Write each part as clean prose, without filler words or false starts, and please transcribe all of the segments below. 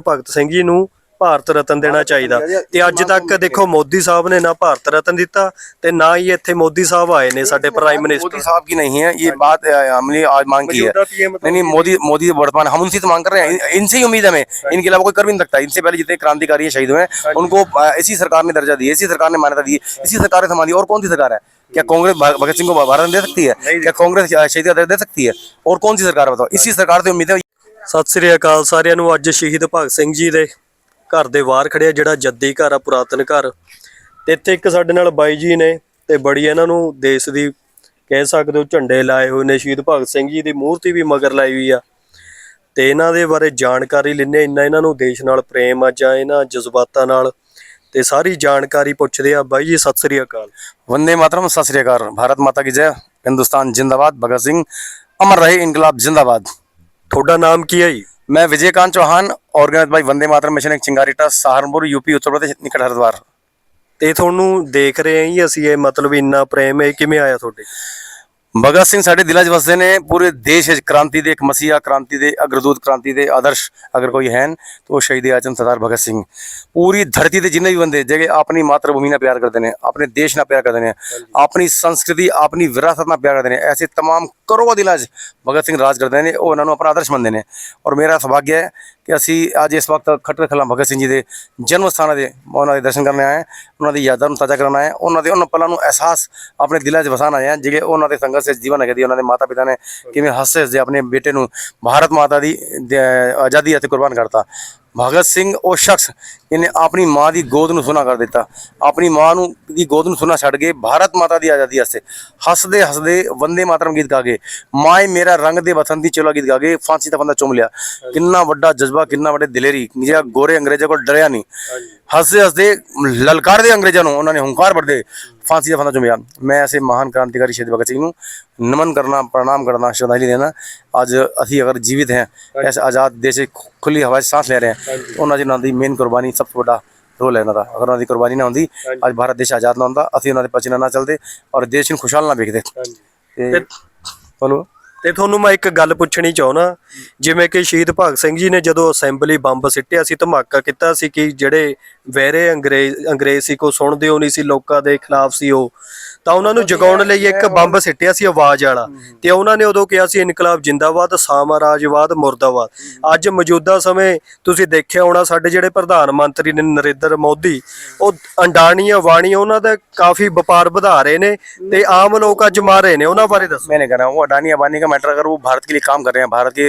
ਭਗਤ ਸਿੰਘ ਜੀ ਨੂੰ ਭਾਰਤ रत्न देना चाहिए। ते अज तक देखो मोदी साहब ने ना भारत रत्न दिता ते ना ही इत्थे मोदी साहब आए ने साडे प्राइम मिनिस्टर। मोदी साहब की नहीं है ये बात, हमने आज मांग की है। नहीं मोदी वर्तमान हम उनसे तो मांग कर रहे हैं, इनसे ही उम्मीद हमें, इनके अलावा कोई कर भी नहीं सकता। इनसे पहले जितने क्रांतिकारी शहीद हुए हैं उनको इसी सरकार ने दर्जा दिया, इसी सरकार ने मान्यता दी, इसी सरकार ने संभाली। और कौन सी सरकार है? क्या कांग्रेस भगत सिंह को भारत दे सकती है? क्या कांग्रेस शहीद का दर्जा दे सकती है? और कौन सी सरकार बताओ? इसी सरकार से उम्मीद है। सत श्री अकाल सारिਆਂ ਨੂੰ। ਅੱਜ ਸ਼ਹੀਦ ਭਗਤ ਸਿੰਘ ਜੀ ਦੇ घर ਦੇ ਬਾਹਰ ਖੜਿਆ ਜਿਹੜਾ ਜੱਦੀ ਘਰ ਆ, ਪੁਰਾਤਨ ਘਰ। ਤੇ ਇੱਥੇ ਇੱਕ ਸਾਡੇ ਨਾਲ ਬਾਈ ਜੀ ਨੇ ਤੇ ਬੜੀ ਇਹਨਾਂ ਨੂੰ ਦੇਸ਼ ਦੀ ਕਹਿ ਸਕਦੇ ਹੋ ਝੰਡੇ ਲਾਏ ਹੋਏ ਨੇ। ਸ਼ਹੀਦ ਭਗਤ ਸਿੰਘ ਜੀ ਦੀ ਮੂਰਤੀ ਵੀ ਮਗਰ ਲਾਈ ਹੋਈ ਆ ਤੇ ਇਹਨਾਂ ਦੇ ਬਾਰੇ ਜਾਣਕਾਰੀ ਲੈਣੇ। ਇੰਨਾ ਇਹਨਾਂ ਨੂੰ ਦੇਸ਼ ਨਾਲ ਪ੍ਰੇਮ ਆ ਜਾਂ ਇਹਨਾਂ ਜਜ਼ਬਾਤਾਂ ਨਾਲ ਤੇ ਸਾਰੀ ਜਾਣਕਾਰੀ ਪੁੱਛਦੇ ਆ। ਬਾਈ ਜੀ ਸਤਿ ਸ੍ਰੀ ਅਕਾਲ। वंदे मातरम, सत श्री अकाल। भारत माता की जय, हिंदुस्तान जिंदाबाद, भगत सिंह अमर रहे, इनकलाब जिंदाबाद। ਤੁਹਾਡਾ ਨਾਮ ਕੀ ਹੈ ਜੀ? मैं Vijaykant Chauhan, organise by Vande Mataram mission Ek Chingari trust, Saharanpur, UP, Uttar Pradesh, निकट हरिद्वार। ਤੇ ਤੁਹਾਨੂੰ ਦੇਖ ਰਹੇ ਹਾਂ ਜੀ ਅਸੀਂ, ਇਹ ਮਤਲਬ ਇੰਨਾ ਪ੍ਰੇਮ ਹੈ ਕਿਵੇਂ ਆਇਆ ਤੁਹਾਡੇ? भगत सिंह साढ़े दिल च वसदे ने। पूरे देश क्रांति दे एक मसीहा, क्रांति दे अग्रदूत, क्रांति दे आदर्श अगर कोई है तो वो शहीद आजम सरदार भगत सिंह। पूरी धरती के जिन्ने भी बंदे जेके अपनी मातृभूमि ना प्यार करते हैं, अपने देश ना प्यार करते हैं, अपनी संस्कृति अपनी विरासत ना प्यार करते हैं, ऐसे तमाम करोड़ों दिल भगत सिंह राज करते हैं। वो उन्होंने अपना आदर्श मनते हैं। और मेरा सौभाग्य है कि असी अज इस वक्त खट्टर खला भगत सिंह जी के जन्म स्थान से उन्होंने दर्शन करने आए हैं, उन्होंने यादां ताज़ा करना है, उन्होंने पलों को एहसास अपने दिलों च वसाण आए हैं जिहड़े उन्होंने संघर्ष जीवन है। उन्होंने माता पिता ने किवें हੱਸੇ हੱਸਦੇ अपने बेटे को भारत माता की आज़ादी ਅਤੇ कुर्बान करता। भगत सिंह वो शख्स जिन्हें अपनी माँ की गोद में सुना कर दिता, अपनी माँ की गोद में सुना छड़ के भारत माता की आज़ादी वास्ते हसदे हसदे वंदे मातरम गीत गा के, माए मेरा रंग दे वतन दी चोला गीत गा के फांसी का बंदा चुम लिया। कितना वड्डा जज्बा, कितना वड्डे दिलेरी, जिहड़ा गोरे अंग्रेजों को डरिया नहीं, हसदे हसदे ललकार दे अंग्रेजों को उन्होंने हुंकार भरदे फांसी का फंदा चुमिया। मैं ऐसे महान क्रांतिकारी शहीद भगत सिंह को नमन करना, प्रणाम करना, श्रद्धांजलि देना। अज असी अगर जीवित हैं, ऐसे आज़ाद देश खुली हवा सांस ले रहे हैं, तो उन्होंने मेन कुर्बानी सब तो बड़ा रोल है इन्हों का। अगर उन्होंने कुर्बानी ना होंगी अज भारत देश आज़ाद ना होंदा, असी उन्होंने पचना ना चलते और देश को खुशहाल ना वेखते। बोलो। ਤੇ ਤੁਹਾਨੂੰ ਮੈਂ ਇੱਕ ਗੱਲ ਪੁੱਛਣੀ ਚਾਹੁੰਦਾ, ਜਿਵੇਂ ਕਿ ਸ਼ਹੀਦ ਭਗਤ ਸਿੰਘ ਜੀ ਨੇ ਜਦੋਂ ਅਸੈਂਬਲੀ ਬੰਬ ਸਿੱਟਿਆ ਸੀ, ਧਮਾਕਾ ਕੀਤਾ ਸੀ ਕਿ ਜਿਹੜੇ ਵਹਿਰੇ ਅੰਗਰੇਜ਼ ਸੀ ਕੋ ਸੁਣਦੇ ਹੋ ਨਹੀਂ ਸੀ, ਲੋਕਾਂ ਦੇ ਖਿਲਾਫ ਸੀ ਉਹ, ਤਾਂ ਉਹਨਾਂ ਨੂੰ ਜਗਾਉਣ ਲਈ ਇੱਕ ਬੰਬ ਸਿੱਟਿਆ ਸੀ ਆਵਾਜ਼ ਵਾਲਾ। ਤੇ ਉਹਨਾਂ ਨੇ ਉਦੋਂ ਕਿਹਾ ਸੀ ਇਨਕਲਾਬ ਜਿੰਦਾਬਾਦ, ਸਾਮਰਾਜਵਾਦ ਮੁਰਦਾਬਾਦ। ਅੱਜ ਮੌਜੂਦਾ ਸਮੇਂ ਤੁਸੀਂ ਦੇਖਿਆ ਹੋਣਾ ਸਾਡੇ ਜਿਹੜੇ ਪ੍ਰਧਾਨ ਮੰਤਰੀ ਨੇ ਨਰਿੰਦਰ ਮੋਦੀ, ਉਹ ਅੰਡਾਣੀ ਅਵਾਣੀ ਉਹਨਾਂ ਦਾ ਕਾਫੀ ਵਪਾਰ ਵਧਾ ਰਹੇ ਨੇ ਤੇ ਆਮ ਲੋਕ ਅੱਜ ਮਾਰ ਰਹੇ ਨੇ। ਉਹਨਾਂ ਬਾਰੇ ਦੱਸੋ। मैं नहीं कर रहा हूँ अडानी अबानी का मैटर, अगर वो भारत के लिए काम कर रहे हैं, भारत के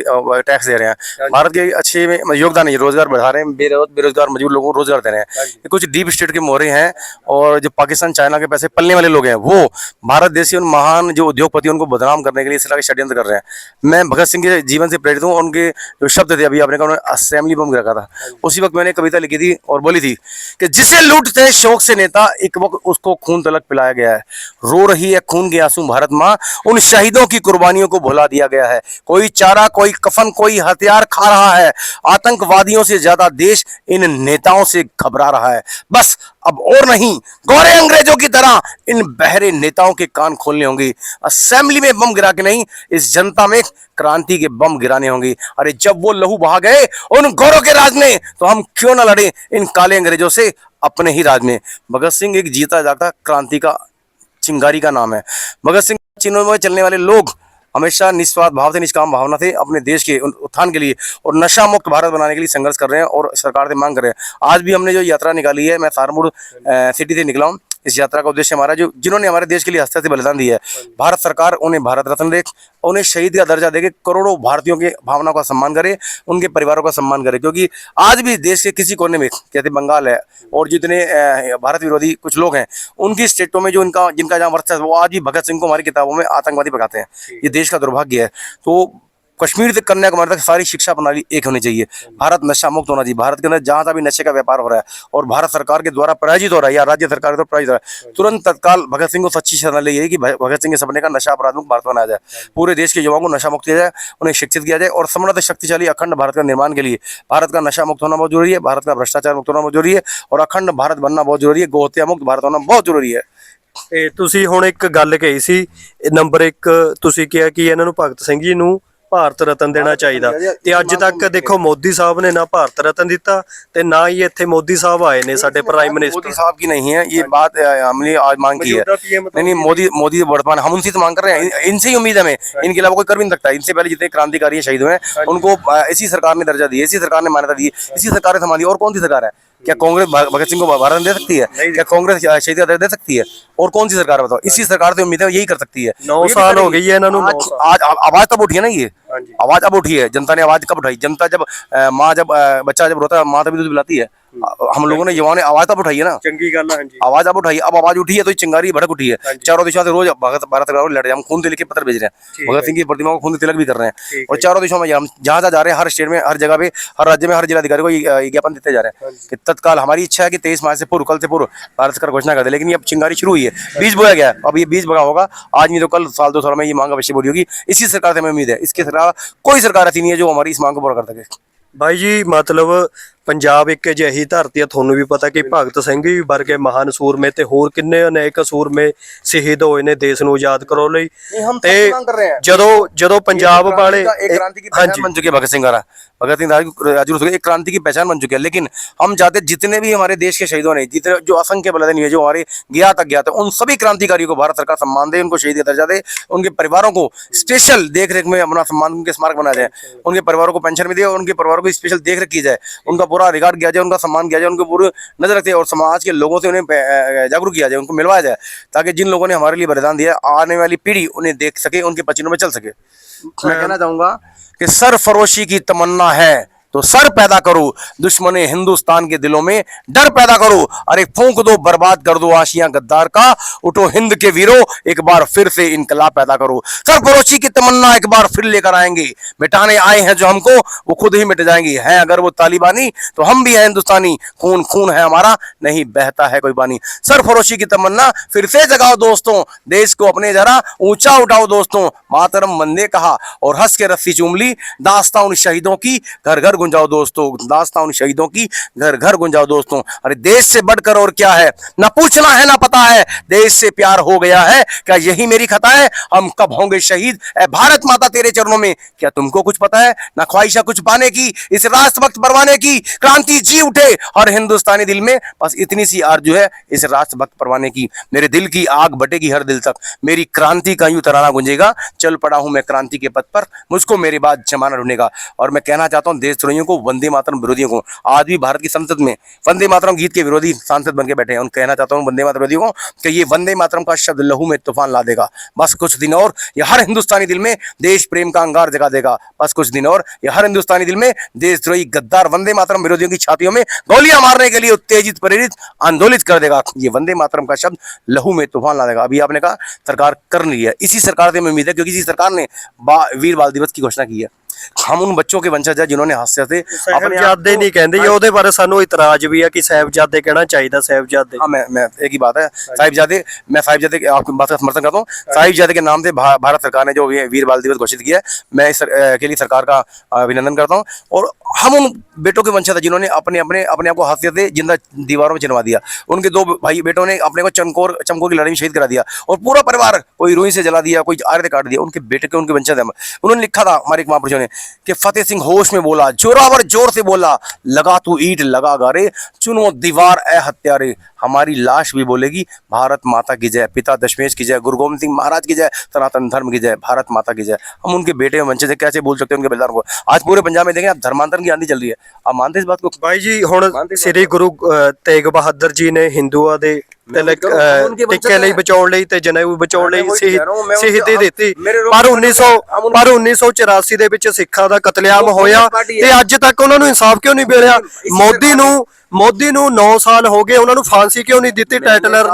टैक्स दे रहे हैं, भारत के अच्छे में योगदान नहीं, रोजगार बढ़ा रहे हैं, बेरोजगार मजदूर लोगों को रोजगार दे रहे हैं, ये कुछ डीप स्टेट के मोहरे हैं और जो पाकिस्तान चाइना के पैसे पलने वाले लोग हैं, वो भारत देश के उन महान जो उद्योगपति उनको बदनाम करने के लिए इस तरह के षड्यंत्र कर रहे हैं। मैं भगत सिंह के जीवन से प्रेरित हूँ। उनके जो शब्द थे, अभी आपने कहा उन्होंने असेंबली बम रखा था, उसी वक्त मैंने कविता लिखी थी और बोली थी कि जिसे लूटते हैं शौक से नेता, एक वक्त उसको खून तलक पिलाया गया है। रो रही है खून के आंसू भारत माँ, उन शहीदों की कुर्बानियों को भुला दिया गया है। कोई चारा, कोई कफन, कोई हथियार खा रहा है। आतंकवादियों से ज्यादा देश इन नेताओं से घबरा रहा है। बस अब और नहीं, गोरे अंग्रेजों की तरह इन बहरे नेताओं के कान खोलने होंगे। असेंबली में बम गिरा के नहीं, इस जनता में क्रांति के बम गिराने होंगे। अरे जब वो लहू बहा गए उन गोरों के राज में, तो हम क्यों ना लड़े इन काले अंग्रेजों से अपने ही राज में। भगत सिंह एक जीता जागता क्रांति का चिंगारी का नाम है। भगत सिंह चिन्हों में चलने वाले लोग हमेशा निस्वार्थ भाव से, निष्काम भावना से अपने देश के उत्थान के लिए और नशा मुक्त भारत बनाने के लिए संघर्ष कर रहे हैं और सरकार से मांग कर रहे हैं। आज भी हमने जो यात्रा निकाली है, मैं सहारनपुर सिटी से निकला हूँ। इस यात्रा का उद्देश्य हमारा, जो जिन्होंने हमारे देश के लिए हस्ते से बलिदान दिया है, भारत सरकार उन्हें भारत रत्न दे, उन्हें शहीद का दर्जा देके करोड़ों भारतीयों के भावना का सम्मान करे, उनके परिवारों का सम्मान करे। क्योंकि आज भी देश के किसी कोने में, जैसे बंगाल है और जितने भारत विरोधी कुछ लोग हैं, उनकी स्टेटों में जो जिनका जहाँ वर्चस्व, वो आज भी भगत सिंह को हमारी किताबों में आतंकवादी बताते हैं। ये देश का दुर्भाग्य है। तो कश्मीर से कन्याकुमारी तक सारी शिक्षा प्रणाली एक होनी चाहिए। भारत नशा मुक्त होना चाहिए। भारत के अंदर जहाँ तक भी नशे का व्यापार हो रहा है और भारत सरकार के द्वारा प्रायोजित हो रहा है या राज्य सरकार के द्वारा प्रायोजित हो रहा है, तुरंत तत्काल भगत सिंह को सच्ची श्रद्धांजलि यही कि भगत सिंह के सपने का नशा अपराध मुक्त भारत बनाया जाए, पूरे देश के युवाओं को नशा मुक्त किया जाए, उन्हें शिक्षित किया जाए और समृद्ध शक्तिशाली अखंड भारत का निर्माण के लिए भारत का नशा मुक्त होना बहुत जरूरी है, भारत का भ्रष्टाचार मुक्त होना बहुत जरूरी है और अखंड भारत बनना बहुत जरूरी है, गोहत्या मुक्त भारत होना बहुत जरूरी है। ਤੇ ਤੁਸੀਂ ਹੁਣ ਇੱਕ ਗੱਲ ਕਹੀ ਸੀ, ਨੰਬਰ 1 ਤੁਸੀਂ ਕਿਹਾ ਕਿ ਇਹਨਾਂ ਨੂੰ ਭਗਤ ਸਿੰਘ ਜੀ ਨੂੰ ਭਾਰਤ ਰਤਨ ਦੇਣਾ ਚਾਹੀਦਾ। ਤੇ ਅੱਜ ਤੱਕ ਦੇਖੋ ਮੋਦੀ ਸਾਹਿਬ ਨੇ ਨਾ ਭਾਰਤ ਰਤਨ ਦਿੱਤਾ ਤੇ ਨਾ ਹੀ ਇੱਥੇ ਮੋਦੀ ਸਾਹਿਬ ਆਏ ਨੇ ਸਾਡੇ प्राइम मोदी मिनिस्टर। साहब की नहीं है ये बात, हमने आज मांग की है। नहीं नहीं, मोदी वर्तमान हम उनसे तो मांग कर रहे हैं, इनसे ही उम्मीद है हमें, इनके अलावा कोई कर भी नहीं सकता। इनसे पहले जितने क्रांतिकारी शहीद हुए हैं उनको इसी सरकार ने दर्जा दिया, इसी सरकार ने मान्यता दी, इसी सरकार ने सम्मान दिया। और कौन सी सरकार है? क्या कांग्रेस भगत सिंह को भारत दे सकती है? क्या कांग्रेस शहीद दे सकती है? और कौन सी सरकार बताओ? इसी सरकार से उम्मीद है यही कर सकती है। 9 साल हो गई है इन्होंने। आज आवाज तब उठी है ना, ये आवाज अब उठी है। जनता ने आवाज कब उठाई? जनता जब माँ जब बच्चा जब रोता है माँ तभी दूध पिलाती है। हम लोगों ने युवाओं ने आवाज तब उठाई है ना, चंगी गल है। हाँ जी, आवाज अब उठाई, अब आवाज उठी है तो चिंगारी भड़क उठी है। चारों दिशाओं से रोज भारत सरकार लड़ रहे हैं, हम खून तिलक के पत्र भेज रहे हैं, भगत सिंह की प्रतिमा को खून तिलक भी कर रहे हैं। और चारों दिशाओं में हम जहाँ जहाँ जा रहे हैं, हर स्टेट में, हर जगह पे, हर राज्य में, हर जिलाधिकारी को ज्ञापन देते जा रहे हैं कि तत्काल हमारी इच्छा है कि 23 मार्च से पूर्व, कल से पूर्व भारत सरकार घोषणा कर दे। लेकिन ये अब चिंगारी शुरू हुई है, बीज बोया गया है, अब ये बीज बगा होगा आज नहीं तो कल, साल 2 साल में ये मांग अवश्य पूरी होगी। इसी सरकार से हमें उम्मीद है, इसके अलावा कोई सरकार ऐसी नहीं है जो हमारी इस मांग को पूरा कर सके। ਬਾਈ ਜੀ ਮਤਲਬ ਪੰਜਾਬ ਇੱਕ ਅਜਿਹੀ ਧਰਤੀ ਆ, ਤੁਹਾਨੂੰ ਵੀ ਪਤਾ ਕਿ ਭਗਤ ਸਿੰਘ ਜੀ ਵਰਗੇ ਮਹਾਨ ਸੂਰਮੇ ਤੇ ਹੋਰ ਕਿੰਨੇ ਅਨੇਕ ਸੂਰਮੇ ਸ਼ਹੀਦ ਹੋਏ ਨੇ ਦੇਸ਼ ਨੂੰ ਆਜ਼ਾਦ ਕਰਾਉਣ ਲਈ। ਤੇ ਜਦੋਂ ਪੰਜਾਬ ਵਾਲੇ एक क्रांति की पहचान बन चुके हैं भगत सिंह हमारा, भगत सिंह राजगुरु एक क्रांति की पहचान बन चुके हैं। लेकिन हम चाहते जितने भी हमारे देश के शहीदों ने, जितने जो असंख्य बलिदानी है, जो हमारे ज्ञात अज्ञात है, उन सभी क्रांतिकारियों को भारत सरकार सम्मान दे, उनको शहीद का दर्जा दे, उनके परिवारों को स्पेशल देख रेख में अपना सम्मान, उनके स्मारक बनाया जाए, उनके परिवारों को पेंशन भी दे, और उनके परिवारों को स्पेशल देख रेख की जाए, उनका पूरा रिगार्ड किया जाए, उनका सम्मान किया जाए, उनके पूरी नजर रखते और समाज के लोगों से उन्हें जागरूक किया जाए, उनको मिलवाया जाए, ताकि जिन लोगों ने हमारे लिए बलिदान दिया आने वाली पीढ़ी उन्हें देख सके, उनके पसीनों में चल सके। मैं कहना चाहूंगा कि सरफरोशी की तमन्ना है तो सर पैदा करो, दुश्मने हिंदुस्तान के दिलों में डर पैदा करो। अरे फूंक दो, बर्बाद कर दो आशियां गद्दार का, उठो हिंद के वीरों, एक बार फिर से इनकलाब पैदा करो। सरफरोशी की तमन्ना एक बार फिर लेकर आएंगे, मिटाने आए हैं जो हमको वो खुद ही मिट जाएंगे। हैं अगर वो तालिबानी तो हम भी हैं हिंदुस्तानी, खून खून है हमारा, नहीं बहता है कोई पानी। सरफरोशी की तमन्ना फिर से जगाओ दोस्तों, देश को अपने जरा ऊंचा उठाओ दोस्तों। मातरम वंदे कहा और हंस के रस्सी चूम ली, दास्तां उन शहीदों की घर घर गुंजाओ दोस्तों, दास्तां उन शहीदों की घर घर गुंजाओ दोस्तों। अरे देश से बढ़कर और क्या है, ना पूछना है ना पता है, देश से प्यार हो गया है, क्या यही मेरी खता है? हम कब होंगे शहीद ऐ भारत माता तेरे चरणों में, क्या तुमको कुछ पता है? ना ख्वाहिशा कुछ पाने की, इस राष्ट्रभक्त परवाने की, क्रांति जी उठे हर हिंदुस्तानी दिल में, बस इतनी सी आरज़ू है इस राष्ट्रभक्त परवाने की। मेरे दिल की आग बटेगी हर दिल तक, मेरी क्रांति का यूं तराना गुंजेगा, चल पड़ा हूं मैं क्रांति के पथ पर, मुझको मेरे बाद जमाना ढूंढेगा। और मैं कहना चाहता हूं देशद्रोहियों को, वंदे मातरम विरोधियों को, आज भी भारत की संसद में वंदे मातरम गीत के विरोधी सांसद बन के बैठे हैं, उन कहना चाहता हूं वंदे मातरम विरोधियों को कि ये वंदे मातरम का शब्द लहू में तूफान ला देगा। बस कुछ दिन और ये हर हिंदुस्तानी दिल में देश प्रेम का अंगार जगा देगा। बस कुछ दिन और ये हर हिंदुस्तानी दिल में देशद्रोही गद्दार वंदे मातरम विरोधियों की छातियों में गोलियां मारने के लिए उत्तेजित प्रेरित आंदोलित कर देगा। ये वंदे मातरम का शब्द लहू में तूफान ला देगा। अभी आपने कहा सरकार कर रही है, इसी सरकार से उम्मीद है, क्योंकि इसी सरकार ने वीर बाल दिवस की घोषणा की है। हम उन बच्चों के वंशज हैं जिन्होंने हास्य से ਸਾਹਿਬਜ਼ਾਦੇ नहीं कहते ये ਉਹਦੇ ਬਾਰੇ ਸਾਨੂੰ ਇਤਰਾਜ਼ ਵੀ ਹੈ कि ਸਾਹਿਬਜ਼ਾਦੇ ਕਹਿਣਾ ਚਾਹੀਦਾ ਸਾਹਿਬਜ਼ਾਦੇ। हाँ मैं एक ही बात है, साहिबजादे, मैं साहिबजादे आपकी बात का समर्थन करता हूँ। साहिबजादे के नाम से भारत सरकार ने जो वीर बाल दिवस घोषित किया है, मैं इस के लिए सरकार का अभिनंदन करता हूँ। और हम उन बेटों के वंशज हैं जिन्होंने अपने आप को हास्य से जिंदा दीवारों में चिनवा दिया। उनके 2 भाई बेटों ने अपने को चमकोर की लड़ाई में शहीद करा दिया, और पूरा परिवार कोई रुई से जला दिया, कोई आरे से काट दिया। उनके बेटे के उनके वंशज हैं। उन्होंने लिखा था हमारे एक महापुरुषों ने कि फतेह सिंह होश में बोला, जोरावर जोर से बोला, लगा तू ईंट लगा गारे, चुनो दीवार ए हत्यारे, हमारी लाश भी बोलेगी भारत माता की जय, पिता दशमेश की जय, गुरु गोविंद सिंह महाराज की जय, सनातन धर्म की जय, भारत माता की जय। हम उनके बेटे वंशज कैसे बोल सकते हैं उनके बलिदान को? आज पूरे पंजाब में देखें आप, धर्मांतरण की आंधी चल रही है। आप मानते इस बात को? ਬਾਈ ਜੀ ਹੁਣ ਸ੍ਰੀ ਗੁਰੂ ਤੇਗ ਬਹਾਦਰ ਜੀ ਨੇ ਹਿੰਦੂਆਂ ਦੇ ਤਿਲਕ ਟਿੱਕੇ ਲਈ ਬਚਾਉਣ ਲਈ ਤੇ ਜਨੇਊ ਬਚਾਉਣ ਲਈ ਸ਼ਹੀਦੀ ਦਿੱਤੀ, ਪਰ 1984 ਦੇ ਵਿੱਚ ਸਿੱਖਾਂ ਦਾ ਕਤਲੇਆਮ ਹੋਇਆ ਤੇ ਅੱਜ ਤੱਕ ਉਹਨਾਂ ਨੂੰ ਇਨਸਾਫ ਕਿਉਂ ਨਹੀਂ ਮਿਲਿਆ? ਮੋਦੀ ਨੂੰ 9 ਸਾਲ ਹੋ ਗਏ, ਉਹਨਾਂ ਨੂੰ ਫਾਂਸੀ क्यों नहीं दी टाइटलर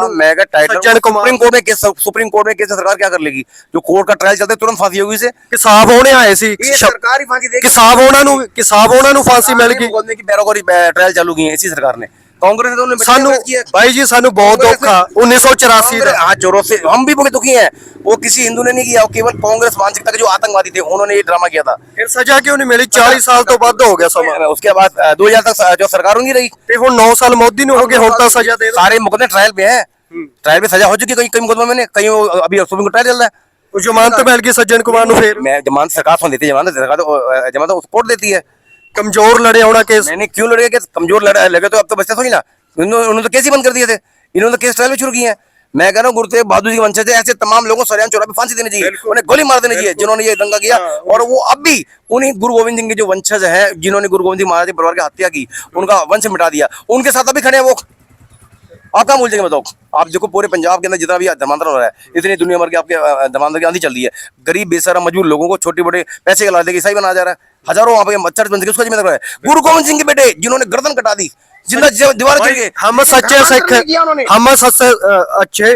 सुप्रीम कोर्ट में केस सरकार क्या कर लेगी? जो कोर्ट का ट्रायल चलता है तुरंत फांसी होगी। इसे किसाब होने आए सी, सरकारी फांसी देगी, किसाब होना फांसी मिल गई, बोलने की पैरोकारी ट्रायल चालू की है इसी सरकार ने। कांग्रेस ने तो उन्हें सानू भाई जी सानू बहुत दुख आ 1984 का। हाथ जोरों से हम भी बहुत दुखी हैं। वो किसी हिंदू ने नहीं किया, वो केवल कांग्रेस मानसिकता के जो आतंकवादी थे उन्होंने ये ड्रामा किया था। फिर सजा क्यों नहीं मिली? 40 साल तो बाद हो गया समा। उसके बाद 2000 तक जो सरकार नहीं रही, ਤੇ ਹੁਣ 9 साल मोदी ने हो गए, ਹੁਣ ਤਾਂ सजा दे दो। सारे मुकदमे ट्रायल पे हैं, ट्रायल पे सजा हो चुकी है। कई मुकदमों में, कहीं अभी सुप्रीम कोर्ट ट्रायल चल रहा है। जमानत मिल गई सज्जन कुमार ਨੂੰ फिर मैं जमानत सरकार कौन देती है? जमानत तो कोर्ट देती है। कमजोर लड़े होना केस। मैंने क्यों लड़ेगा कि कमजोर लड़ा लगे तो अब तो बचते थोड़ी ना। उन्होंने तो केस ही बंद कर दिए थे, इन्होंने तो केस ट्रायल भी शुरू किए हैं। मैं कह रहा हूँ गुरु तेग बहादुर जी के वंशज है, ऐसे तमाम लोगों को सरेआम चौराहे पे फांसी देनी चाहिए, उन्हें गोली मार देनी चाहिए जिन्होंने ये दंगा किया। और वो अब भी उन्हीं गुरु गोविंद सिंह के जो वंशज हैं, जिन्होंने गुरु गोविंद सिंह महाराज के परिवार की हत्या की, उनका वंश मिटा दिया, उनके साथ अभी खड़े हैं वो। आप कहाँ भूल जाएंगे बताओ? आप देखो पूरे पंजाब के अंदर जितना भी धर्मांतरण हो रहा है, इतनी दुनिया भर के आपके धर्मांतरण की आंधी चल रही है। गरीब बेसहारा मजबूर लोगों को छोटे बड़े पैसे के लालच देके ईसाई बनाया जा रहा है। हजारों वहां पे चर्च बन सके, उसका जिम्मेदार है गुरु गोविंद सिंह के बेटे, जिन्होंने गर्दन कटा दी, जिंदा दीवार चढ़ गए। हम सच्चे सिख हैं, हम सच्चे अच्छे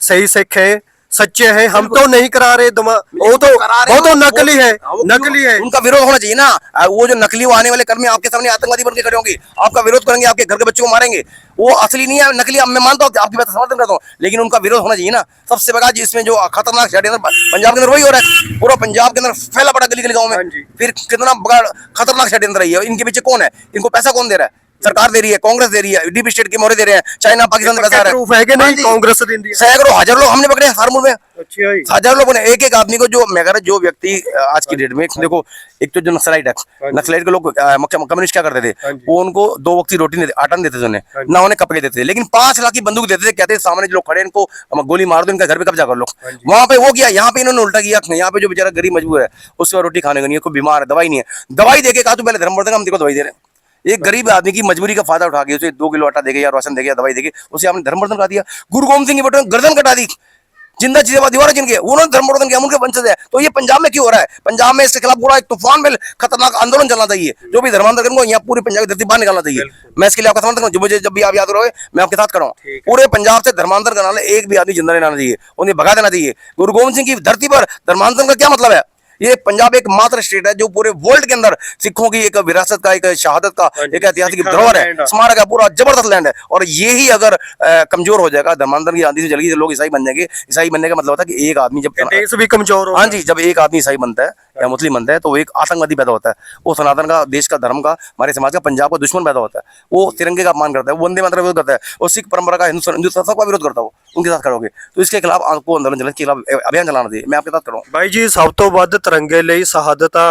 सही सिख हैं, सच्चे हैं, हम तो नहीं करा रहे वो तो नकली है, नकली है। उनका विरोध होना चाहिए ना। वो जो नकली वो आने वाले कर्मी आपके सामने आतंकवादी बन के खड़े होंगे, आपका विरोध करेंगे, आपके घर के बच्चों को मारेंगे। वो असली नहीं है, नकली। मैं मानता हूँ, आपकी बात समर्थन करता हूँ, लेकिन उनका विरोध होना चाहिए ना। सबसे बड़ा जिसमें जो खतरनाक षड्यंत्र पंजाब के अंदर वही हो रहा है, पूरा पंजाब के अंदर फैला पड़ा गली गली गाँव में। फिर कितना बड़ा खतरनाक षड्यंत्र है, इनके पीछे कौन है? इनको पैसा कौन दे रहा है? सरकार दे रही है, कांग्रेस दे रही है, डीप स्टेट के मोहरे दे रहे हैं, चाइना पाकिस्तान से पैसा आ रहा है। प्रूफ है कि नहीं? कांग्रेस दे दी है। सैकड़ों हजारों लोग हमने पकड़े हैं हारमोर में, अच्छा जी। हजारों लोगों ने एक एक आदमी को। जो मैं कह रहा जो व्यक्ति आज की डेट में देखो, एक तो जो नक्सलाइट है, नक्सलाइट के लोग कम्युनिस्ट क्या करते थे, वो उनको 2 वक्त की रोटी नहीं देते, आटा नहीं देते थे उन्हें, ना उन्हें कपड़े देते थे, लेकिन 5 लाख की बंदूक देते थे। कहते सामने जो लोग खड़े हैं इनको गोली मार दो, इनका घर पे कब्जा कर लो। वहां पे वो किया, यहाँ पे इन्होंने उल्टा किया। यहाँ पे जो बेचारा गरीब मजबूर है, उसको रोटी खाने को नहीं है, कोई बीमार है, दवाई नहीं है, दवाई देके कहा तू पहले धर्म वर्धन, हम देखो दवाई दे रहे हैं। एक गरीब आदमी की मजबूरी का फायदा उठा के उसे 2 किलो आटा देके या राशन देके या दवाई देके उसे आपने धर्मवर्धन करा दिया। गुरु गोविंद सिंह की बेटे गर्दन कटा दी, जिंदा चीजें दीवार जिनके, उन्होंने धर्मवर्धन किया, उनके वंशज है। तो ये पंजाब में क्यों हो रहा है? पंजाब में इसके खिलाफ पूरा एक तूफान में खतरनाक आंदोलन चलना चाहिए। जो भी धर्मांतर करेंगे यहाँ पूरी पंजाब की धरती बाहर निकालना चाहिए। मैं इसके लिए आपका समर्थन करूँ, मुझे जब भी आप याद रहोगे मैं आपके साथ कराऊँ। पूरे पंजाब से धर्मांतर कराने एक भी आदमी जिंदा नहीं रहना चाहिए, उन्हें भगा देना चाहिए। गुरु गोविंद सिंह की धरती पर धर्मांतरण का क्या मतलब है? ये पंजाब एक मात्र स्टेट है जो पूरे वर्ल्ड के अंदर सिखों की एक विरासत का, एक शहादत का, एक ऐतिहासिक धरोहर है, स्मारक है, पूरा जबरदस्त लैंड है। और यही अगर कमजोर हो जाएगा, धर्मांतरण की आंधी से चलेगी, तो लोग ईसाई बन जाएंगे। ईसाई बनने का मतलब होता है कि एक आदमी जब देश भी कमजोर हो। हाँ जी, जब एक आदमी ईसाई बनता है या मुस्लिम बनता है तो एक आतंकवादी पैदा होता है। वो सनातन का, देश का, धर्म का, हमारे समाज का, पंजाब का दुश्मन पैदा होता है। वो तिरंगे का अपमान करता है, वो वंदे मातरम का विरोध करता है, और सिख परंपरा का, हिंदू सबका विरोध करता है। उनके साथ करोगे तो इसके खिलाफ आपको आंदोलन चलाने के खिलाफ अभियान चलाना चाहिए। मैं आपके साथ करूँ ਬਾਈ ਜੀ। ਸਭ ਤੋਂ ਵੱਧ ਤਿਰੰਗੇ ਲਈ ਸ਼ਹਾਦਤਾਂ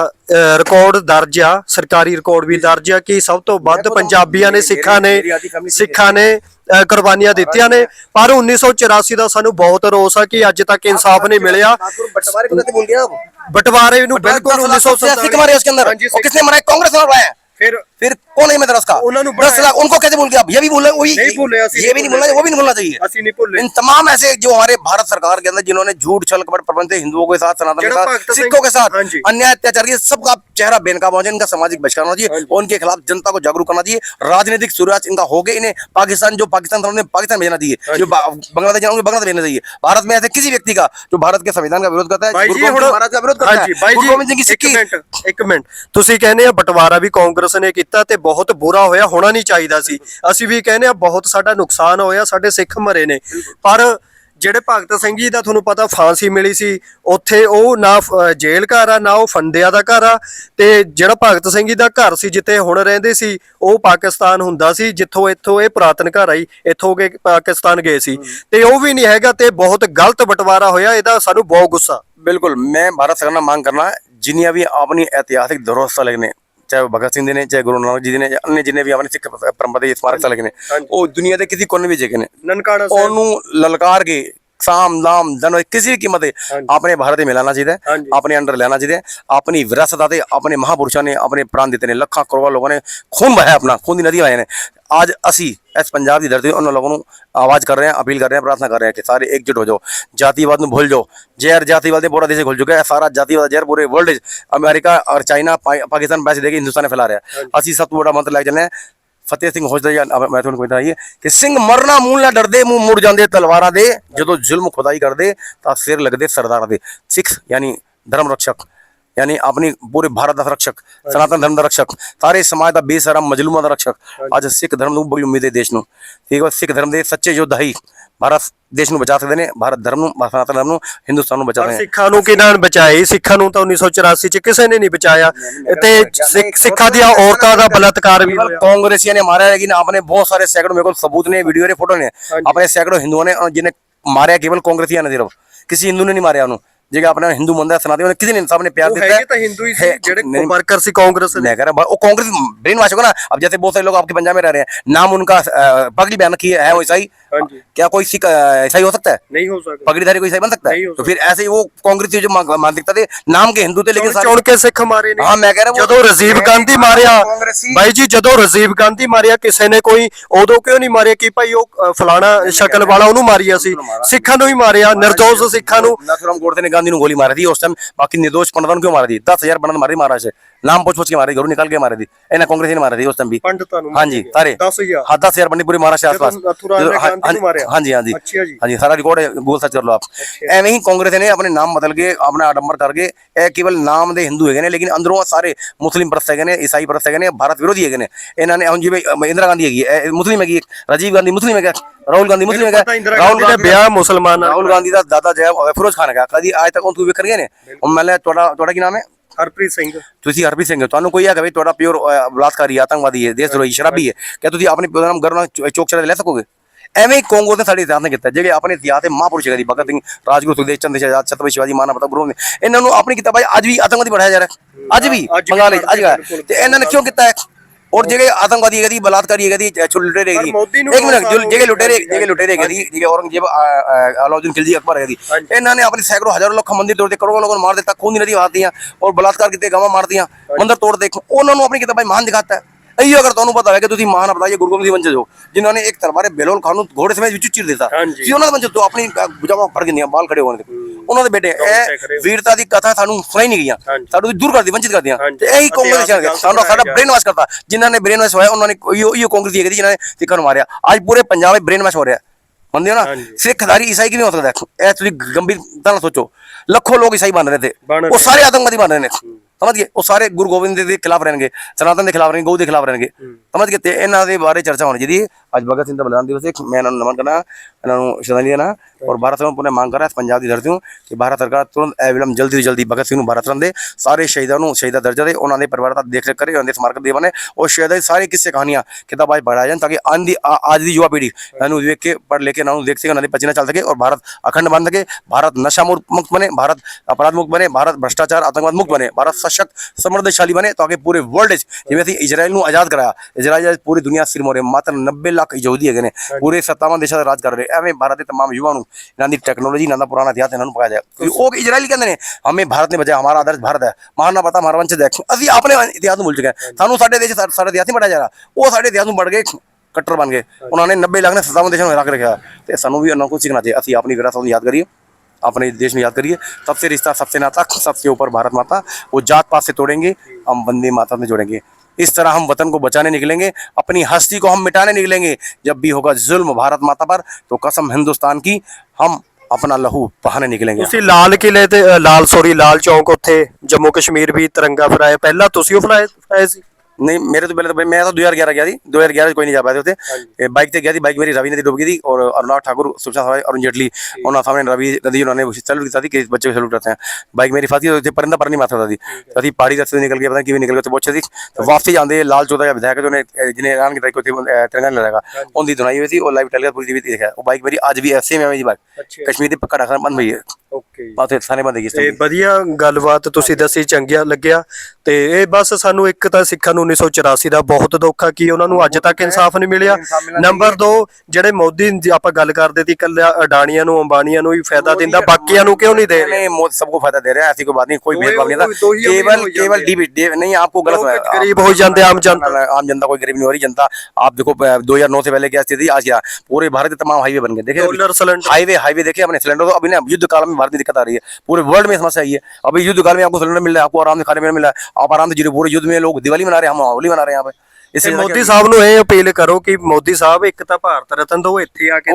ਰਿਕਾਰਡ ਦਰਜ ਆ, ਸਰਕਾਰੀ ਰਿਕਾਰਡ ਵੀ ਦਰਜ ਆ ਕਿ ਸਭ ਤੋਂ ਵੱਧ ਪੰਜਾਬੀਆਂ ਨੇ, ਸਿੱਖਾਂ ਨੇ ਕੁਰਬਾਨੀਆਂ ਦਿੱਤੀਆਂ ਨੇ। ਪਰ 1984 ਦਾ ਸਾਨੂੰ ਬਹੁਤ ਰੋਸ ਆ ਕਿ ਅੱਜ ਤੱਕ ਇਨਸਾਫ ਨਹੀਂ ਮਿਲਿਆ। बंटवारे ਨੂੰ बिल्कुल 1987 उसके अंदर किसने मराया? कांग्रेस ने मराया। फिर कौन है मद्रास का 10 लाख, उनको कैसे भूल गया? ये भी भूल वही, ये भी नहीं भूलना, वो भी नहीं भूलना चाहिए। इन तमाम ऐसे जो हमारे भारत सरकार के अंदर जिन्होंने झूठ छल कपट प्रबंध हिंदुओं के साथ, सनातन के साथ, सिखों के साथ अन्याय अत्याचार किया, सबका चेहरा बेनकाब होना चाहिए। इनका सामाजिक बहिष्कार होना चाहिए और उनके खिलाफ जनता को जागरूक करना चाहिए। राजनीतिक सूर्यास्त इनका हो गए, इन्हें पाकिस्तान पाकिस्तान भेजना चाहिए, जो बांग्लादेश जाना बांग्लादेश भेजना चाहिए। भारत में ऐसे किसी व्यक्ति का जो भारत के संविधान का विरोध करता है, महाराज का विरोध करता है, गुरु गोविंद सिंह की सिक्की। ਇੱਕ ਮਿੰਟ, ਤੁਸੀਂ ਕਹਿੰਦੇ ਆ ਬਟਵਾਰਾ ਵੀ ਕਾਂਗਰਸ ਨੇ ਕੀਤਾ ਤੇ ਬਹੁਤ ਬੁਰਾ ਹੋਇਆ, ਹੋਣਾ ਨਹੀਂ ਚਾਹੀਦਾ ਸੀ। ਅਸੀਂ ਵੀ ਕਹਿੰਦੇ ਆ ਬਹੁਤ ਸਾਡਾ ਨੁਕਸਾਨ ਹੋਇਆ, ਸਾਡੇ ਸਿੱਖ ਮਰੇ ਨੇ। ਪਰ ਜਿਹੜੇ ਭਗਤ ਸਿੰਘ ਜੀ ਦਾ ਤੁਹਾਨੂੰ ਪਤਾ ਫਾਂਸੀ ਮਿਲੀ ਸੀ, ਉੱਥੇ ਉਹ ਨਾ ਜੇਲ੍ਹ ਘਰ ਆ, ਨਾ ਉਹ ਫੰਡਿਆਂ ਦਾ ਘਰ ਆ। ਤੇ ਜਿਹੜਾ ਭਗਤ ਸਿੰਘ ਜੀ ਦਾ ਘਰ ਸੀ ਜਿੱਥੇ ਹੁਣ ਰਹਿੰਦੇ ਸੀ, ਉਹ ਪਾਕਿਸਤਾਨ ਹੁੰਦਾ ਸੀ, ਜਿੱਥੋਂ ਇੱਥੋਂ ਇਹ ਪੁਰਾਤਨ ਘਰ ਆਈ, ਇੱਥੋਂ ਕੇ ਪਾਕਿਸਤਾਨ ਗਏ ਸੀ। ਤੇ ਉਹ ਵੀ ਨਹੀਂ ਹੈਗਾ ਤੇ ਬਹੁਤ ਗਲਤ ਬਟਵਾਰਾ ਹੋਇਆ, ਇਹਦਾ ਸਾਨੂੰ ਬਹੁਤ गुस्सा। बिल्कुल, मैं भारत सरकार ने मांग करना है, जिन्हें भी अपनी ऐतिहासिक धरोहर स्थल ने, चाहे वो भगत सिंह ने, चाहे गुरु नानक जी ने, अन्य जिन्हें भी अपने सिख परंपरा के स्मारक स्थल ने, वो दुनिया के किसी कोने भी जगह ने ननकाना ललकार के साम दाम धन किसी भी कीमत अपने भारत में मिलाना चाहिए, अपने अंडर लेना चाहिए। अपनी विरासत आते अपने महापुरुषों ने अपने प्राण देते ने, लखा करोड़ लोगों ने खून बहाया, अपना खून की नदी बहाया ने। आज असी इस पंजाब की धरती उन लोगों को आवाज कर रहे हैं, अपील कर रहे हैं, प्रार्थना कर रहे हैं कि सारे एकजुट हो जाओ, जातिवाद में भूल जाओ। जहर जातिवाद पूरा देश घुल चुका है, सारा जातिवाद जहर पूरे वर्ल्ड, अमेरिका और चाइना पाकिस्तान पैसे देके हिंदुस्तान में फैला रहा है। असी सब तो बड़ा मंत्र लग चलना है, फतेह सिंह हौजला मैं तुहानू कहता है कि सिंह मरना मूल ना डरदे, मुंह मुड़ जांदे तलवारा दे, जदों जुल्म खुदाई कर दे तां सिर लगदे सरदार दे। सिख यानी धर्म रक्षक, यानी अपनी पूरे भारत का रक्षक, सनातन धर्म का रक्षक, सारे समाज का बेसहारा मजलूमां का रक्षक। अज सिख धर्म नूं बड़ी उम्मीद है देश नूं, ठीक है। सिख धर्म दे सच्चे योद्धा ही भारत देश ਨੂੰ ਬਚਾ ਸਕਦੇ ਨੇ, ਭਾਰਤ ਧਰਮ ਨੂੰ, ਸਨਾਤਨ ਧਰਮ ਨੂੰ, ਹਿੰਦੁਸਤਾਨ ਨੂੰ ਬਚਾ ਸਕਦੇ ਨੇ। ਸਿੱਖਾਂ ਨੂੰ ਕਿਹਨਾਂ ਨੇ ਬਚਾਇਆ? ਸਿੱਖਾਂ ਨੂੰ ਤਾਂ 1984 ਚ ਕਿਸੇ ਨੇ ਨਹੀਂ ਬਚਾਇਆ ਤੇ ਸਿੱਖਾਂ ਦੀਆਂ ਔਰਤਾਂ ਦਾ ਬਲਾਤਕਾਰ ਵੀ ਹੋਇਆ। कांग्रेसियों ने मारा है, लेकिन आपने बहुत सारे सैकड़ों, मेरे को सबूत ने, वीडियो ने, फोटो ने, अपने सैकड़ों हिंदुओं ने जिन्हें मारा केवल कांग्रेसियों ने, सिर्फ किसी हिंदू ने नहीं मारा उन्होंने। जगह अपना हिंदू मंदिर सनाते हैं, किसी ने इंसान ने प्यार दिया ਤਾਂ ਹਿੰਦੂ ਹੀ ਸੀ ਜਿਹੜੇ ਵਰਕਰ ਸੀ ਕਾਂਗਰਸ ਦੇ। मैं कह रहा हूं, वो कांग्रेस ब्रेन वॉश होगा ना। अब जैसे बहुत सारे लोग आपके पंजाब में रह रहे हैं, नाम उनका पगड़ी बयान की है वो ईसाई, हाँ जी। क्या कोई सिख ईसाई हो सकता है? नहीं हो सकता। पगड़ीधारी कोई ईसाई बन सकता नहीं है? हो तो फिर ऐसे ही वो कांग्रेस जो मानसिकता थे, नाम के हिंदू थे लेकिन ਚੁਣ ਕੇ ਸਿੱਖ ਮਾਰੇ ਨੇ। हाँ मैं कह रहा हूं, ਜਦੋਂ ਰਾਜੀਵ ਗਾਂਧੀ ਮਾਰਿਆ ਬਾਈ ਜੀ, ਜਦੋਂ ਰਾਜੀਵ ਗਾਂਧੀ ਮਾਰਿਆ ਕਿਸੇ ਨੇ ਕੋਈ ਉਦੋਂ ਕਿਉਂ ਨਹੀਂ ਮਾਰਿਆ ਕਿ ਭਾਈ ਉਹ ਫਲਾਣਾ ਸ਼ਕਲ ਵਾਲਾ ਉਹਨੂੰ ਮਾਰਿਆ ਸੀ? ਸਿੱਖਾਂ ਨੂੰ ਹੀ ਮਾਰਿਆ, ਨਿਰਦੋਸ਼ ਸਿੱਖਾਂ ਨੂੰ। नाथूराम गोडसे ने गांधी को गोली मारी थी उस टाइम, बाकी निर्दोष पंडितों को क्यों मारी थी? 10,000 पंडित मारे महाराज से, नाम पूछ के मारे, घरों निकाल के मारे थी। ना कांग्रेस ने मारी थी उस टाइम भी। ਪੰਡਤਾਂ ਨੂੰ हाँ जी सारे 10,000। हाँ 10,000 पंडित पूरे महाराष्ट्र के आसपास। नथुराम ने गांधी को मारा। हाँ जी हाँ जी अच्छा जी। हाँ जी, सारा रिकॉर्ड है, गूगल सर्च कर लो आप। एवं ही कांग्रेस ने अपने नाम बदल के, अपना आडंबर करके, केवल नाम दे हिंदू है लेकिन अंदरों सारे मुस्लिम परस्त है, ईसाई परस्त है, भारत विरोधी है। इन्होंने जी इंदिरा गांधी है मुस्लिम है, राजीव गांधी मुस्लिम है, राहुल गांधी मुस्लिम है, ਰਾਹੁਲ ਦਾ ਵਿਆਹ ਮੁਸਲਮਾਨ ਨਾਲ। राहुल गांधी का दादा जो है फिरोज खान है, कभी आज तक उनको वेख करिए ने। मैं थोड़ा की नाम है ਹਰਪ੍ਰੀਤ ਸਿੰਘ। ਤੁਸੀਂ ਹਰਪ੍ਰੀਤ ਸਿੰਘ, ਤੁਹਾਨੂੰ ਕੋਈ ਹੈਗਾ ਵੀ ਤੁਹਾਡਾ ਪਿਓਰ ਬਲਾਤਕਾਰੀ ਆਤੰਕਵਾਦੀ ਹੈ, ਦੇਸ਼ ਧਰੋਹੀ ਸ਼ਰਾਬੀ ਹੈ, ਕਿਆ ਤੁਸੀਂ ਆਪਣੇ ਪ੍ਰੋਗਰਾਮ ਗਰਨਾ ਚੌਕ ਚੜਾ ਲੈ ਸਕੋਗੇ? ਐਵੇਂ ਹੀ ਕਾਂਗੋ ਨੇ ਸਾਡੇ ਇਤਿਹਾਸ ਨੇ ਕੀਤਾ, ਜਿਹੜੇ ਆਪਣੇ ਇਤਿਹਾਸ ਦੇ ਮਹਾਂਪੁਰਸ਼ ਹੈਗੇ, ਭਗਤ ਸਿੰਘ, ਰਾਜਗੁਰੂ ਸੁਖਦੇਵ ਚੰਦ ਆਜ਼ਾਦ, ਛਤਰਪਤੀ ਸ਼ਿਵਾਜੀ ਮਹਾਰਾਜ, ਪ੍ਰਤਾਪ ਗੁਰੂ ਨੇ, ਇਹਨਾਂ ਨੂੰ ਆਪਣੀ ਕੀਤਾ ਭਾਈ ਅੱਜ ਵੀ ਆਤੰਕਵਾਦੀ ਬਣਾਇਆ ਜਾ ਰਿਹਾ, ਅੱਜ ਵੀ ਬੰਗਾਲ ਵਿੱਚ ਅੱਜ। ਤੇ ਇਹਨਾਂ ਨੇ ਕਿਉਂ ਕੀਤਾ ਹੈ? और जगह आतंकवादी है, बलात्कारी है, लुटेरे है, एक मिनट, जगह लुटेरे है, औरंगजेब, अलाउद्दीन खिलजी, अकबर है, इन्होंने अपने सैकड़ों हजारों लोग मंदिर तोड़ दिए, करोड़ों लोगों ने मार दिया, खून दी नदी बहा दिया और बलात्कार किए, गावां मार दिया, मंदिर तोड़ दे, उन्होंने अपनी किताब भाई महान दिखाता है। इयो अगर तुहानू पता है कि तुसी महान बताइए गुरु गोबिंद सिंह वंशज हो, जिन्होंने एक तलवार बेलोल खान नूं घोड़े समेत विच चीर दिता ਸੀ, ਉਹਨਾਂ ਦੇ ਵੰਸ਼ਜ ਤੋਂ ਆਪਣੀ ਭੁਜਾਵਾਂ ਫੜ ਗਈਆਂ, ਬਾਲ ਖੜੇ ਹੋਣ ਦੇ, ਉਹਨਾਂ ਦੇ ਬੇਟੇ। ਇਹ ਵੀਰਤਾ ਦੀ ਕਥਾ ਸਾਨੂੰ ਸੁਣਾਈ ਨਹੀਂ ਗਈਆਂ, ਸਾਨੂੰ ਦੂਰ ਕਰਦੀ, ਵੰਚਿਤ ਕਰਦੀਆਂ। ਤੇ ਇਹੀ ਕਾਂਗਰਸ ਨੇ ਸਾਡਾ ਬ੍ਰੇਨ ਵਾਸ਼ ਕਰਤਾ। ਜਿਨ੍ਹਾਂ ਨੇ ਬ੍ਰੇਨ ਵਾਸ਼ ਹੋਇਆ ਉਹਨਾਂ ਨੇ ਇਹੋ ਕਾਂਗਰਸ ਦੀ ਹੈਗੀ ਜਿਨ੍ਹਾਂ ਨੇ ਸਿੱਖਾਂ ਨੂੰ ਮਾਰਿਆ। ਅੱਜ ਪੂਰੇ ਪੰਜਾਬ ਵਿੱਚ ਬ੍ਰੇਨ ਵਾਸ਼ ਹੋ ਰਿਹਾ, ਮੰਨਦੇ ਹੋ ਨਾ? ਸਿੱਖਦਾਰੀ ਈਸਾਈ ਕਿਵੇਂ ਹੋ ਸਕਦਾ ਹੈ? ਇਹ ਤੁਸੀਂ ਗੰਭੀਰਤਾ ਨਾਲ ਸੋਚੋ। ਲੱਖੋਂ ਲੋਕ ਈਸਾਈ ਬਣ ਰਹੇ थे, ਉਹ ਸਾਰੇ ਆਤੰਕਵਾਦੀ ਬਣ ਰਹੇ ਨੇ, समझ गए? वो सारे गुरु गोबिंद के खिलाफ रहेंगे, सनातन के खिलाफ रहेंगे, गौ के खिलाफ रहेंगे, समझ गए? ते इन्हां दे बारे चर्चा होनी चाहिए। आज भगत सिंह का बलिदान दिवस है, मैं इन्हां नमन करना, इन्हां श्रद्धांजलि देना और भारत सरकार पुनः मांग कर रहा है पंजाब की धरती कि भारत सरकार तुरंत एविलम जल्दी से जल्दी भगत सिंह भारत रत्न दे, सारे शहीदों को शहीद का दर्जा दे, उन्होंने परिवार का देख रेख करे, उन्हें स्मारक दे बने और शहीदों की सारी किस्से कहानियां किताब आज बढ़ाया जाए, ताकि आज की युवा पीढ़ी इन्होंने देख के पढ़ लेके इन्होंने देख सके, उन्होंने पचीना चल सके और भारत अखंड बन सके, भारत नशा मुक्त बने, भारत अपराध मुक्त बने, भारत भ्रष्टाचार आतंकवाद मुक्त बने, भारत सशक्त समृद्धशाली बने, ताकि पूरे वर्ल्ड जिवें इजराइल को आजाद कराया, इजराइल पूरी दुनिया सिर मोरे, मात्र 90 लाख यहूदी है ने पूरे 57 देशों राज कर रहे। एवं भारत के तमाम युवाओं को इन्हां दी टेक्नोलॉजी, इन्हां दा पुराना इतिहास इन्हां नूं पकाया जाए, क्योंकि वो इजराइल कहते हैं हमें भारत ने बचाया, हमारा आदर्श भारत है, महान पता हमारा वंशज है, असीं अपने इतिहास को भुल चुके हैं, सानूं साडे देश साडा इतिहास नहीं पढ़ाया जा रहा, वो साडे इतिहास में बढ़ गए कट्टर बन गए, उन्होंने 90 लाख ने 57 देशों में रख रखा। तो सानूं भी उन्होंने कुछ सीखना चाहिए, असीं अपनी विरासत को याद करिए, अपने देश में याद करिए, सबसे रिश्ता, सबसे नाता, सबसे ऊपर भारत माता, वो जात पात से तोड़ेंगे, हम वंदे माता में जोड़ेंगे। इस तरह हम वतन को बचाने निकलेंगे, अपनी हस्ती को हम मिटाने निकलेंगे। जब भी होगा जुल्म भारत माता पर, तो कसम हिंदुस्तान की, हम अपना लहू बहाने निकलेंगे। ਤੁਸੀਂ ਲਾਲ ਕਿਲੇ ਤੇ ਲਾਲ ਚੌਂਕ ਉੱਥੇ ਜੰਮੂ ਕਸ਼ਮੀਰ ਵੀ ਤਿਰੰਗਾ ਫਰਾਇਆ, ਪਹਿਲਾਂ ਤੁਸੀਂ ਉਹ ਫਲਾਇਆ ਸੀ? नहीं मेरे तो पहले तो मैं तो 2011 गया थी, 2011 कोई नहीं जा पाए थे, बाइक से गया थी, बाइक मेरी रवि नदी डूब गई थी और अनुराग ठाकुर, सुषमा स्वराज, अरुण जेटली उन्होंने सामने रवि नदी उन्होंने सैल्यूट किया थी कि बच्चे को सैल्यूट करते हैं। बाइक मेरी फंसी तो परिंदा पर नहीं मारता थी, अभी पहाड़ी रास्ते से निकल गया, पता नहीं निकल गया, तो बहुत अच्छी थी। तो वापसी आते लाल चौधरी विधायक जिन्हें ऐलान किया कि तिरंगा लगाएगा, उनकी धुनाई हुई थी और लाइव टेलीकास्ट पूरी टीवी देखा। वो बाइक मेरी आज भी ऐसे में मेरी बाइक कश्मीर की पक्का ढाका बंद हुई है, ਓਕੇ सारे बंद ਤੇ ਵਧੀਆ ਗੱਲਬਾਤ ਤੁਸੀਂ ਦੱਸੀ, ਚੰਗਿਆ ਲੱਗਿਆ। ਤੇ ਇਹ ਬਸ ਸਾਨੂੰ ਇੱਕ ਤਾਂ ਸਿੱਖਾਂ ਨੂੰ 1984 ਦਾ ਬਹੁਤ ਦੁੱਖ ਆ ਕਿ ਉਹਨਾਂ ਨੂੰ ਅੱਜ ਤੱਕ ਇਨਸਾਫ ਨਹੀਂ ਮਿਲਿਆ। ਨੰਬਰ 2 ਜਿਹੜੇ ਮੋਦੀ ਦੀ ਆਪਾਂ ਗੱਲ ਕਰਦੇ ਸੀ, ਇਕੱਲਾ ਅਡਾਣੀਆਂ ਨੂੰ ਅੰਬਾਨੀਆਂ ਨੂੰ ਹੀ ਫਾਇਦਾ ਦਿੰਦਾ, ਬਾਕੀਆਂ ਨੂੰ क्यों नहीं दे रहे? मोदी सबको फायदा दे रहा है, ऐसी कोई बात नहीं, कोई भेदभाव नहीं था, केवल नहीं आपको गलत गरीब हो जाते आम जनता कोई गरीब नहीं हो रही जनता। आप देखो 2009 से पहले क्या स्थिति, आज क्या पूरे भारत के तमाम हाईवे बन गए, देखिए हाईवे देखिए अपने सिलेंडर को। अभी ना युद्ध काल में भारत में दिक्कत आ रही है, पूरे वर्ल्ड में समस्या आई है। अभी युद्ध काल में आपको सिलेंडर मिल रहा है, आपको आराम से खाने में मिल रहा है, आप आराम से जीरो। पूरे युद्ध में लोग दिवाली मना रहे हैं, हम होली मना रहे हैं यहाँ पे। ਇਸੇ ਮੋਦੀ ਸਾਹਿਬ ਨੂੰ ਇਹ ਅਪੀਲ ਕਰੋ ਕਿ ਮੋਦੀ ਸਾਹਿਬ ਇੱਕ ਤਾਂ ਭਾਰਤ ਰਤਨ ਦੋ, ਇੱਥੇ ਆ ਕੇ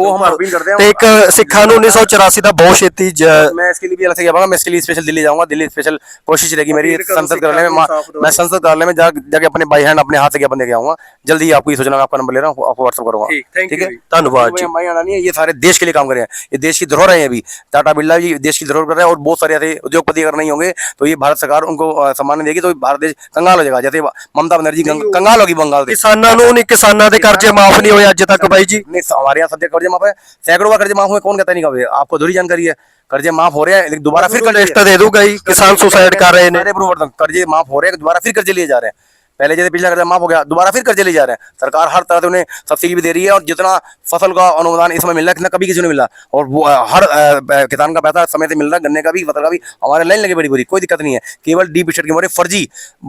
ਤੇ ਇੱਕ ਸਿੱਖਾਂ ਨੂੰ 1984 ਦਾ ਬਹੁਤ ਛੇਤੀ मैं इसके लिए भी अलग से गया, मैं इसके लिए स्पेशल दिल्ली जाऊंगा। दिल्ली स्पेशल कोशिश रहेगी मेरी संसद कार्यालय में, मैं संसद कार्यालय में जाके अपने बाई हैंड अपने हाथ से ज्ञापन दे के आऊंगा। जल्दी आपको ये सूचना, मैं आपका नंबर ले रहा हूँ, आपको व्हाट्सअप करूंगा, ठीक है? धन्यवाद जी। नहीं है, ये सारे देश के लिए काम कर रहे हैं, ये देश की धरोहर है। अभी टाटा बिरला जी देश की धरोहर कर रहे हैं और बहुत सारे ऐसे उद्योगपति अगर नहीं होंगे तो ये भारत सरकार उनको सम्मान देगी, तो भारत देश कंगाल हो जाएगा, जैसे ममता बनर्जी कंगाल होगी बंगाल। किसानों नहीं, किसानों के कर्जे माफ नहीं हुए आज तक भाई जी। नहीं, हमारे यहाँ सब कर्जे माफ है, सैकड़ों का कर्जे माफ हुए, कौन कहता नहीं? आपको थोड़ी जानकारी है, कर्जे माफ हो रहे हैं लेकिन दोबारा फिर कर्जे लिस्ट दे दूंगा ही, किसान सुसाइड कर रहे हैं। सारे प्रवर्तन कर्जे माफ हो रहे हैं, दोबारा फिर कर्जे लिए जा रहे हैं। पहले जैसे पिछला कर्जा माफ हो गया, दोबारा फिर कर्जे लिए जा रहे हैं। सरकार हर तरह से उन्हें सब्सिडी भी दे रही है और जितना फसल का अनुदान इसमें मिल रहा है इतना कभी किसी ने मिला। और वो हर किसान का पैसा समय से मिल रहा है, गन्ने का भी फसल का भी। हमारे लाइन लगी बड़ी बुरी, कोई दिक्कत नहीं है। केवल डीप स्टेट के मोरे फर्जी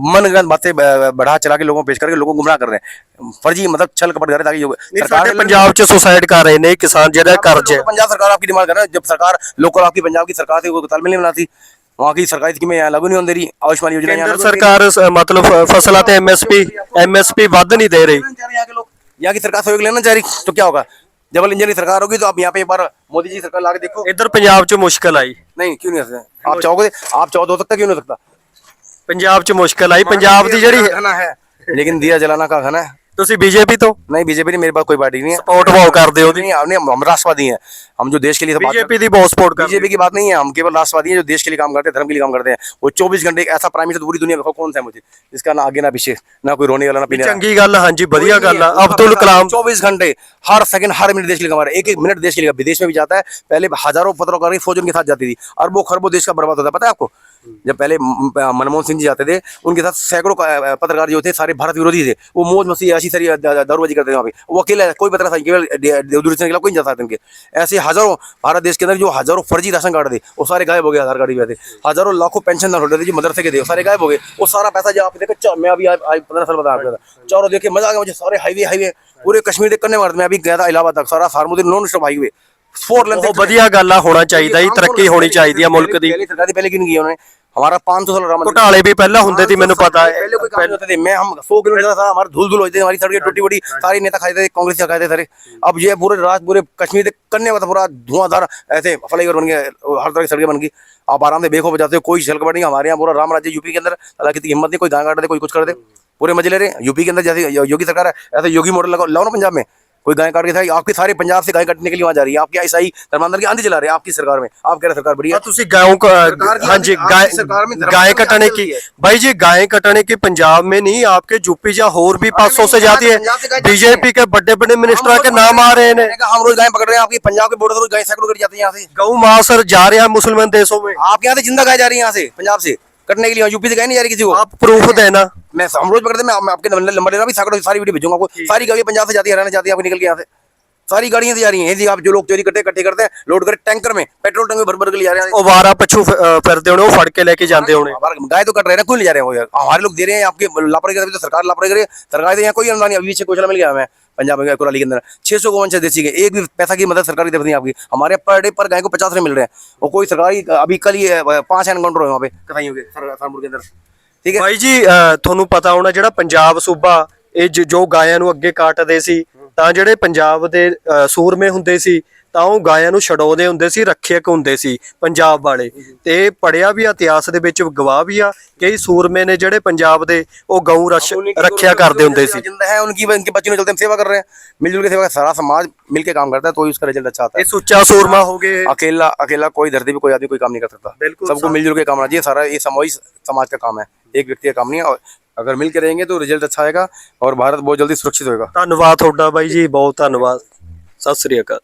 मनगढ़ंत बातें बढ़ा चला के लोगों को पेश करके लोगों को गुमराह कर रहे हैं। फर्जी मतलब छल कपट कर रहे हैं ताकि सरकार पंजाब च सुसाइड कर रहे हैं किसान, जेड़ा कर्ज है। पंजाब सरकार आपकी डिमांड कर रहे हैं, जब सरकार लोकल आपकी पंजाब की सरकार से कोई तालमेल नहीं बनाती, वहाँ की सरकारी स्कीमें यहाँ लागू नहीं होने दे रही। आयुष्मान योजना केंद्र सरकार मतलब फसलों पे एमएसपी वध नहीं दे रही। यहाँ की सरकार सहयोग लेना चाह रही तो क्या होगा? जब इंजन की सरकार होगी तो आप यहाँ पे एक बार मोदी जी सरकार लाके देखो। इधर पंजाब च मुश्किल आई नहीं क्यों नहीं हो सकता? आप चाहोगे, आप चाहो तो हो सकता, क्यों नहीं हो सकता? पंजाब च मुश्किल आई, पंजाब दी जेड़ी खाना है लेकिन दिया जलाना का खाना है। तुसी बीजेपी तो नहीं, बीजेपी नहीं, मेरे पास कोई पार्टी नहीं है। सपोर्ट वो करदे हो नहीं, हम राष्ट्रवादी हैं। हम जो देश के लिए बीजेपी दी बहुत सपोर्ट कर। बीजेपी की बात नहीं है, हम केवल राष्ट्रवादी हैं जो देश के लिए काम करते हैं, धर्म के लिए काम करते हैं। वो 24 घंटे एक ऐसा प्राइम मिनिस्टर पूरी दुनिया में कौन सा है मुझे, जिसका ना आगे ना पीछे, ना कोई रोने वाला ना पीने वाला। चंगी गल, हां जी बढ़िया गल है। अब्दुल कलाम 24 घंटे हर सेकंड हर मिनट देश के लिए कमा रहे हैं। एक मिनट देश के लिए, विदेश में भी जाता है। पहले हजारों पत्रकार की फौज उनके साथ जाती थी, अरबों खरबों देश का बर्बाद होता है, पता है आपको? जब पहले मनमोहन सिंह जी जाते थे, उनके साथ सैकड़ों पत्रकार जो थे सारे भारत विरोधी थे। वो मौज मस्ती ऐसी सारी दारूबाजी करते थे वहाँ पे। वो अकेले कोई पत्रकार केवल दूरदर्शन के खिलाफ कोई नहीं जा सकता उनके। ऐसे हजारों भारत देश के अंदर जो हजारों फर्जी राशन कार्ड थे वो सारे गायब हो गए, आधार कार्ड भी थे। हजारों लाखों पेंशन होल्डर थे जो मदरसे के थे, वो सारे गायब हो गए। वो सारा पैसा जो आप देखो, मैं अभी 15 साल बता रहा था, चारों देख के मजा आ गया मुझे। सारे हाईवे पूरे कश्मीर तक करने वाले। मैं अभी गया था इलाहाबाद तक, सारा फार्मोदी नॉन स्टॉप हाईवे 4 लेन। बढ़िया गल होना चाहिए ही, तरक्की होनी चाहिए मुल्क दी। पहले क्यों नहीं किया उन्होंने? हमारा 500 साल राम घोटाले भी पहले होंगे थे, मैंने पता है। पहले कोई काम नहीं होते थे। मैं हम 100 किलोमीटर था, हमारे धूल होते थे, हमारी सड़कें टूटी फूटी, सारी नेता खाते थे, कांग्रेस खाते थे सारे। अब ये पूरे रात पूरे कश्मीर तक करने वाला पूरा धुआंधार ऐसे फ्लाईओवर बन गया, हर तरह की सड़कें बन गई। आप आराम से बेखौफ बजाते हो, कोई छलकपट नहीं। हमारे यहाँ पूरा राम राज्य यूपी के अंदर, हालांकि इतनी हिम्मत नहीं, कोई गाय काट दे, कोई कुछ कर दे, पूरे मजे ले रहे हैं। यूपी के अंदर जैसे योगी सरकार है, ऐसे योगी मॉडल लाओ ना पंजाब में। कोई गाय काट के था, आपके सारे पंजाब से गाय काटने के लिए वहां जा रही है। आपके ईसाई धर्मांतर की आंधी चला रहे हैं आपकी सरकार में। आप कह रहे सरकार बढ़िया, तुसी गायों का, हाँ जी, गाय कटने की भाई जी, गाय कटने की पंजाब में नहीं, आपके यूपी या और भी 500 से ज्यादा है। बीजेपी के बड़े बड़े मिनिस्टर के नाम आ रहे हैं। हम रोज गाय पकड़ रहे हैं, आपकी पंजाब के बॉर्डर से रोज गाय सैकड़ों कर जाती है यहाँ से। गौ मांस जा रहे हैं मुसलमान देशों में, आपके यहाँ से जिंदा गाय जा रही है यहाँ से पंजाब से कटने के लिए। यूपी से गाय नहीं जा रही किसी को। आप प्रूफ देना। मैं हम रोज पकड़ते, मैं आपके नंबर लेना भी, सैकड़ों सारी वीडियो भेजूंगा आपको। सारी गाड़ियां पंजाब से जाती है, हरियाणा जाती है, आपको निकल के यहाँ से सारी गाड़ियां से जा रही हैं। आप जो लोग चोरी करते इकट्ठे करते हैं, लोड करके टैंकर में, पेट्रोल टैंक में भर भर के ले जा रहे हैं। ਉਹ ਵਾਰਾ ਪਛੂ ਫਿਰਦੇ ਹੋਣੇ, ਉਹ ਫੜ ਕੇ ਲੈ ਕੇ ਜਾਂਦੇ होने। गाय तो कट रहे हैं, क्यों ले जा रहे हैं? वो यार हमारे लोग दे रहे हैं, आपके लापरवाही करते तो सरकार लापरवाही करे। सरकार तो यहाँ कोई अनुदान नहीं। अभी पीछे कोयला मिल गया हमें पंजाब में कुराली के अंदर 600 गोवंश देसी के, एक भी पैसा की मदद सरकार की तरफ नहीं आपकी। हमारे पर डे पर गाय को 50 रुपए मिल रहे हैं, और कोई सरकारी अभी कल ही 5 एनकाउंटर हुए वहाँ पे कसाईयों के सरमुर के अंदर। ठीक है भाई जी, ਤੁਹਾਨੂੰ ਪਤਾ ਹੋਣਾ ਜਿਹੜਾ ਪੰਜਾਬ ਸੂਬਾ ਇਹ ਜੋ ਗਾਇਆਂ ਨੂੰ ਅੱਗੇ ਕਾਟਦੇ ਸੀ, ਤਾਂ ਜਿਹੜੇ ਪੰਜਾਬ ਦੇ ਸੂਰਮੇ ਹੁੰਦੇ ਸੀ ਤਾਂ ਉਹ ਗਾਇਆਂ ਨੂੰ ਛਡਾਉਂਦੇ ਹੁੰਦੇ ਸੀ, ਰੱਖਿਅਕ ਹੁੰਦੇ ਸੀ ਪੰਜਾਬ ਵਾਲੇ। ਤੇ ਪੜਿਆ ਵੀ ਇਤਿਹਾਸ ਦੇ ਵਿੱਚ ਗਵਾਹ ਵੀ ਆ, ਕਈ ਸੂਰਮੇ ਨੇ ਜਿਹੜੇ ਪੰਜਾਬ ਦੇ ਉਹ ਗਊ ਰੱਖਿਆ ਕਰਦੇ ਹੁੰਦੇ ਸੀ। जिंदा है उनकी बच्चों ने चलते हम सेवा कर रहे हैं, मिलजुल के सेवा। सारा समाज मिलके काम करता है तो उसका रिजल्ट अच्छा आता है। ਇਹ ਸੁੱਚਾ ਸੂਰਮਾ ਹੋ ਗਏ। अकेला कोई धरती पे कोई आदमी कोई काम नहीं कर सकता। सबको मिलजुल के काम करना चाहिए। सारा ये सामूहिक समाज का काम है, एक व्यक्ति का काम नहीं है। और अगर मिल के रहेंगे तो रिजल्ट अच्छा आएगा और भारत बहुत जल्दी सुरक्षित होगा। ਧੰਨਵਾਦ ਤੁਹਾਡਾ ਬਾਈ ਜੀ, ਬਹੁਤ ਧੰਨਵਾਦ। ਸਤਿ ਸ੍ਰੀ ਅਕਾਲ।